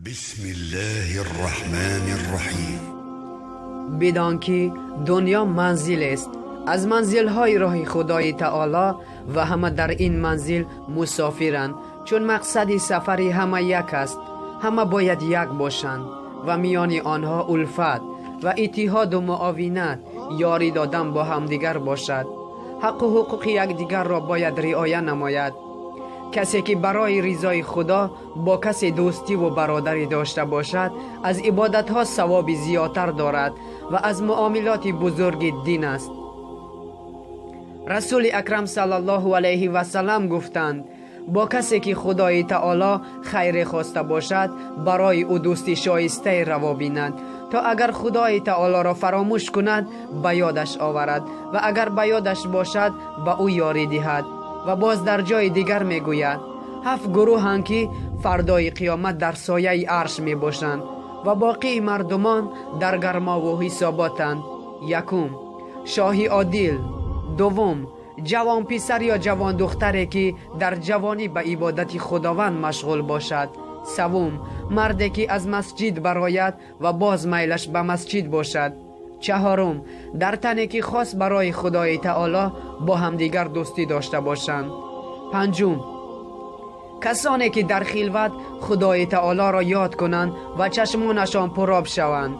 بسم الله الرحمن الرحیم. بدان که دنیا منزل است از منزل‌های راه خدای تعالی و همه در این منزل مسافرند، چون مقصد سفری همه یک است. همه باید یک باشند و میان آنها الفت و اتحاد و معاونت، یاری دادن با همدیگر باشد. حق و حقوق یکدیگر را باید رعایت نماید. کسی که برای رضای خدا با کسی دوستی و برادری داشته باشد، از عبادت ها ثواب زیادتر دارد و از معاملات بزرگ دین است. رسول اکرم صلی الله علیه و سلم گفتند: با کسی که خدای تعالی خیر خواسته باشد، برای او دوستی شایسته روا بیند، تا اگر خدای تعالی را فراموش کند به یادش آورد و اگر به یادش باشد به او یاری دهد. و باز در جای دیگر می گوید: 7 گروهند که فردای قیامت در سایه عرش می باشند و باقی مردمان در گرما و حساباتند. یکم، شاهی عادل. دوم، جوان پسر یا جوان دختری که در جوانی به عبادت خداوند مشغول باشد. سوم، مردی که از مسجد برآید و باز میلش به مسجد باشد. چهارم، در تنی که خاص برای خدای تعالی با همدیگر دوستی داشته باشند. پنجم، کسانی که در خلوت خدای تعالی را یاد کنند و چشمانشان پرآب شوند.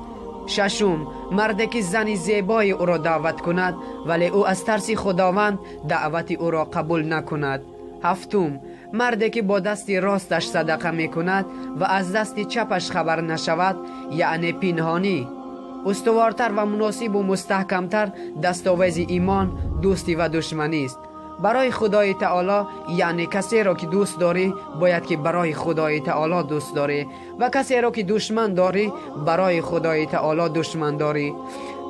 ششم، مردی که زنی زیبای او را دعوت کند ولی او از ترس خداوند دعوت او را قبول نکند. هفتم، مردی که با دست راستش صدقه می کند و از دست چپش خبر نشود، یعنی پنهانی. استوارتر و مناسب و مستحکمتر دستاویز ایمان دوستی و دشمنی است. برای خدای تعالی یعنی کسی را که دوست داری باید که برای خدای تعالی دوست داری و کسی را که دشمن داری برای خدای تعالی دشمن داری.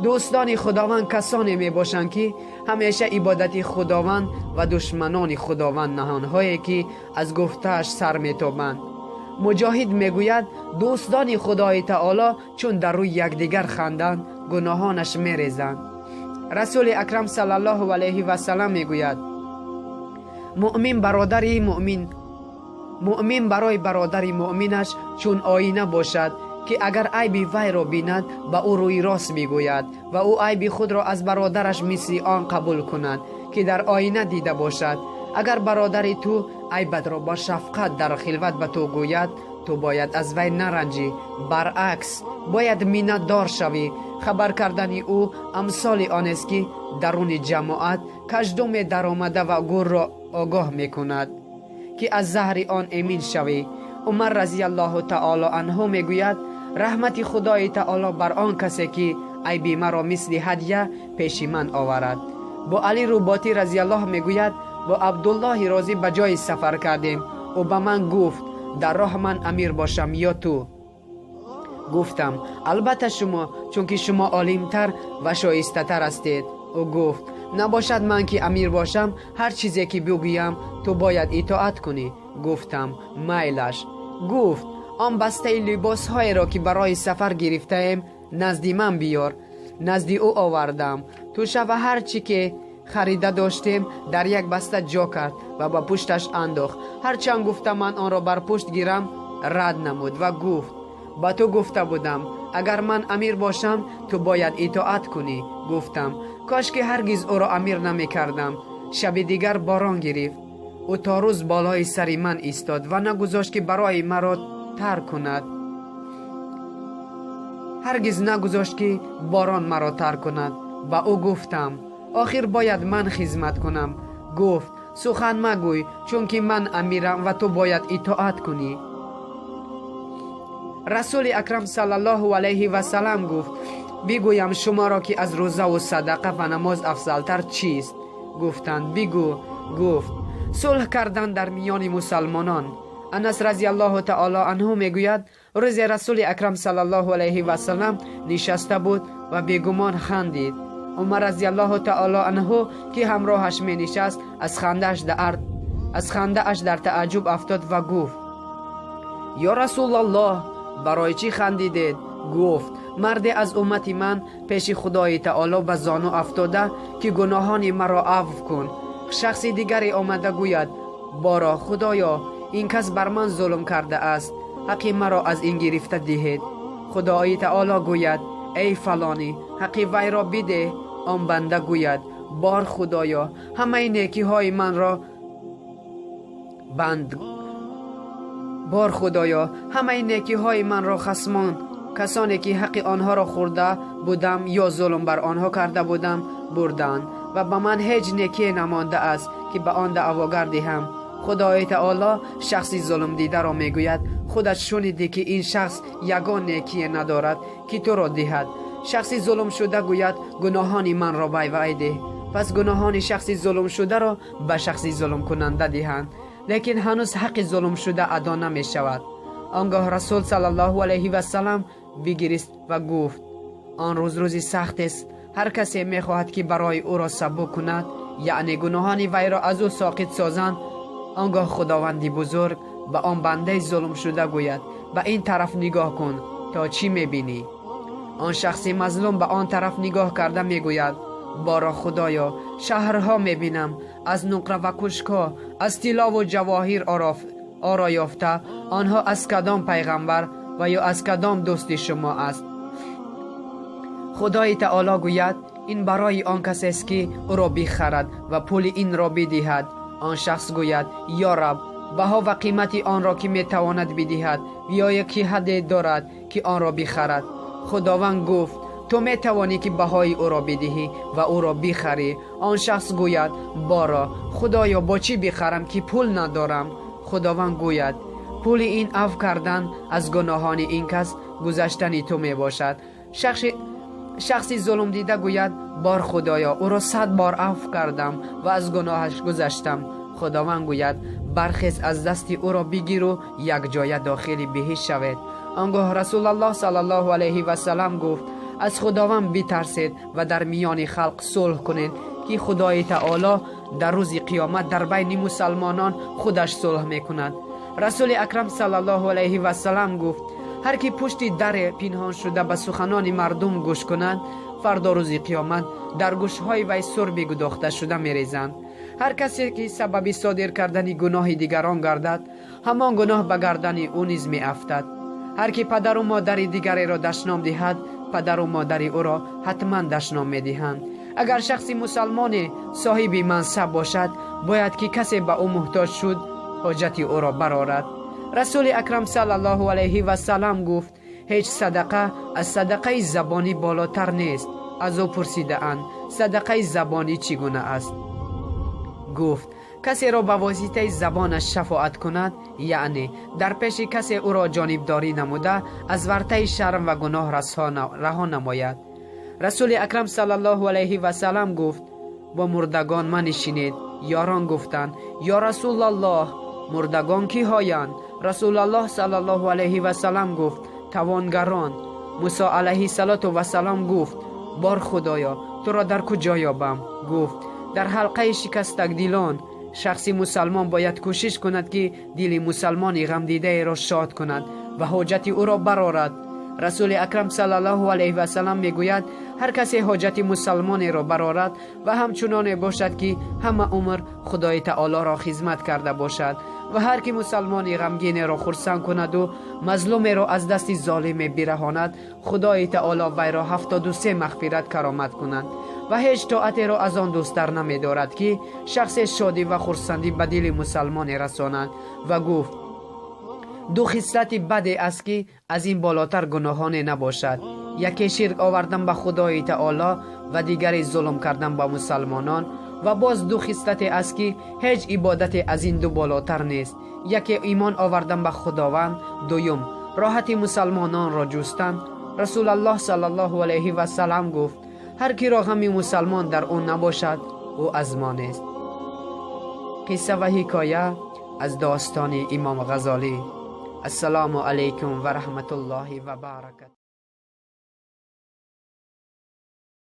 دوستان خداوند کسانی می باشند که همیشه عبادت خداوند و دشمنان خداوند نهانهایی که از گفتهش سر می تابند. مجاهد میگوید: دوستان خدای تعالی چون در روی یکدیگر خندند گناهانش میریزند. رسول اکرم صلی الله علیه و سلم میگوید: مؤمن برای برادر مؤمنش چون آینه باشد که اگر عیب وی را بیند به او روی راست میگوید و او عیب خود را از برادرش مثل آن قبول کند که در آینه دیده باشد. اگر برادر تو عیبت را با شفقت در خلوت به تو گوید، تو باید از وی نرنجی، برعکس باید منت دار شوی. خبر کردن او امثال آن است که درون جماعت کژدم در آمده و گور را آگاه می کند که از زهر آن امین شوی. عمر رضی الله تعالی عنه می گوید: رحمت خدای تعالی بر آن کسی که عیب مرا مثل هدیه پیش من آورد. با علی رباطی رضی الله می گوید: با عبدالله رازی به جای سفر کردیم. او به من گفت: در راه من امیر باشم یا تو؟ گفتم: البته شما، چون که شما عالمتر و شایسته تر هستید. او گفت: نباشد من که امیر باشم، هر چیزی که بگویم تو باید اطاعت کنی. گفتم: میلش. گفت: آن بسته لباس های را که برای سفر گرفته ایم نزدی من بیار. نزدی او آوردم. تو شب هر چی که خریده داشتیم در یک بسته جا کرد و با پشتش انداخت. هرچند گفتم من آن را بر پشت گیرم، رد نمود و گفت: با تو گفته بودم اگر من امیر باشم تو باید اطاعت کنی. گفتم: کاش که هرگز او را امیر نمی کردم. شب دیگر باران گرفت. او تا روز بالای سر من ایستاد و نگذاشت که برای مرا ترک کند. هرگز نگذاشت که باران مرا ترک کند. با او گفتم: آخر باید من خدمت کنم. گفت: سخن مگوی، چون که من امیرم و تو باید اطاعت کنی. رسول اکرم صلی الله علیه و سلم گفت: بگویم شما را که از روزه و صدقه و نماز افضلتر چیست؟ گفتند: بگو. گفت: صلح کردن در میان مسلمانان. انس رضی الله تعالی عنه میگوید: روز رسول اکرم صلی الله علیه و سلم نشسته بود و بیگمان خندید. عمر رضی الله تعالی عنه که همراهش می نشست از خنده اش در تعجب افتاد و گفت: یا رسول الله، برای چی خندیدید؟ گفت: مردی از امت من پیش خدای تعالی به زانو افتاده که گناهان مرا عفو کن. شخصی دیگری آمده گوید: بارا خدایا، این کس بر من ظلم کرده است حق مرا از این گرفته دهید. خدای تعالی گوید ای فلانی حق وی را بده. آن بنده گوید بار خدایا همه نیکی های من را بار خدایا همه نیکی های من را خصمان کسانی که حق آنها را خورده بودم یا ظلم بر آنها کرده بودم بردند و به من هیچ نیکی نمانده است که به آن دعواگر دهم. خدای تعالی شخصی ظلم دیده را میگوید خودت شنیدی که این شخص یگان نیکی ندارد که تو را دهد. شخصی ظلم شده گوید گناهان من را به وی ده. پس گناهان شخصی ظلم شده را به شخصی ظلم کننده دهند، لیکن هنوز حق ظلم شده ادا نمی شود. آنگاه رسول صلی الله علیه و سلم بگریست و گفت آن روزی سخت است. هر کسی می خواهد که برای او را سبک کند، یعنی گناهان وی را از او ساقط سازند، آنگاه خداوندی بزرگ به آن بنده ظلم شده گوید به این طرف نگاه کن تا چی می بینی. آن شخصی مظلوم به آن طرف نگاه کرده می گوید بارا خدایا شهرها می بینم از نقره و کشکا از طلا و جواهر آرا یافته، آنها از کدام پیغمبر و یا از کدام دوست شما است؟ خدای تعالی گوید این برای آن کسی است که او را بخرد و پول این را بدهد. آن شخص گوید یا رب بها و قیمت آن را که می تواند بدهد یا یکی حد دارد که آن را بخرد. خداوند گفت تو می توانی که بهای او را بدهی و او را بخری. آن شخص گوید بارا خدایا با چی بخرم که پول ندارم؟ خداوند گوید پول این عفو کردن از گناهان این کس گذشتن تو می باشد. شخصی ظلم دیده گوید بار خدایا او را 100 بار عفو کردم و از گناهش گذشتم. خداوند گوید برخیز از دست او را بگیر و یک جای داخل بهشت شوید. آنگاه رسول الله صلی الله علیه و سلم گفت از خداوند بترسید و در میان خلق صلح کنید که خدای تعالی در روز قیامت در بین مسلمانان خودش صلح میکند. رسول اکرم صلی الله علیه و سلم گفت هر کی پشت در پنهان شده به سخنان مردم گوش کنند، فردا روز قیامت در گوشهای وی سرب گداخته شده میریزند. هر کسی که سبب صادر کردن گناه دیگران گردد، همان گناه به گردن او نیز میافتد. هر کی پدر و مادر دیگری را دشنام دهد، پدر و مادر او را حتما دشنام میدهند. اگر شخصی مسلمان صاحب منصب باشد، باید که کسی به او محتاج شد حاجت او را برآورد. رسول اکرم صلی الله علیه و سلم گفت هیچ صدقه از صدقه زبانی بالاتر نیست. از او پرسیده اند صدقه زبانی چگونه است؟ گفت کسی را به واسطه زبانش شفاعت کند، یعنی در پیش کسی او را جانبداری نموده از ورطه شرم و گناه رها نماید. رسول اکرم صلی الله علیه و سلم گفت با مردگان منشینید. یاران گفتند یا رسول الله مردگان کی هایند؟ رسول الله صلی الله علیه و سلم گفت توانگران. موسی علیه و سلام گفت بار خدایا تو را در کجا یابم؟ گفت در حلقه شکستک دیلان. شخصی مسلمان باید کوشش کند که دل مسلمان غم دیده را شاد کند و حاجت او را برآورد. رسول اکرم صلی الله علیه و سلم میگوید هر کسی حاجت مسلمان را برآورد و همچنان باشد که همه عمر خدای تعالی را خدمت کرده باشد و هر کی مسلمان غمگین را خرسند کند و مظلوم را از دست ظالم برهاند، خدای تعالی وی را 73 مغفرت کرامت کند و هیچ طاعت را از آن دوستر نمی دارد که شخص شادی و خرسندی به دل مسلمان رساند. و گفت دو خصلت بد است که از این بالاتر گناهان نباشد، یکی شرک آوردن به خدای تعالی و دیگری ظلم کردن به مسلمانان. و باز دو خصلت است که هیچ عبادت از این دو بالاتر نیست، یکی ایمان آوردن به خداوند، دوم راحت مسلمانان را جستن. رسول الله صلی الله علیه و سلم گفت هر کی را غم مسلمان در اون نباشد او از ما نیست. قصه و حکایه از داستان امام غزالی. السلام علیکم و رحمت الله و برکاته.